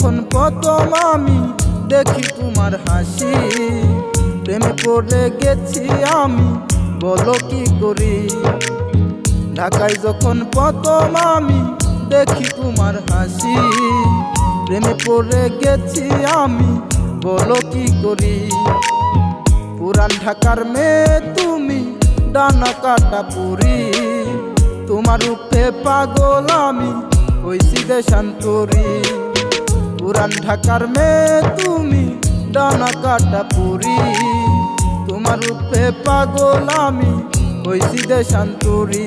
যখন প্রথম আমি দেখি তোমার হাসি, প্রেমে পড়ে গেছি আমি, বলো কি করি। ঢাকায় যখন প্রথম আমি দেখি তোমার হাসি, প্রেমে পড়ে গেছি আমি, বলো কি করি। পুরান ঢাকার মেয়ে তুমি, ডানা কাটা পুরি, তোমার রূপে পাগল আমি, হইছি দেশান্তরী। পুরান ঢাকার মেয়ে তুমি, ডানা কাটা পুরি, তোমার রূপে পাগল আমি, হইছি দেশান্তরী।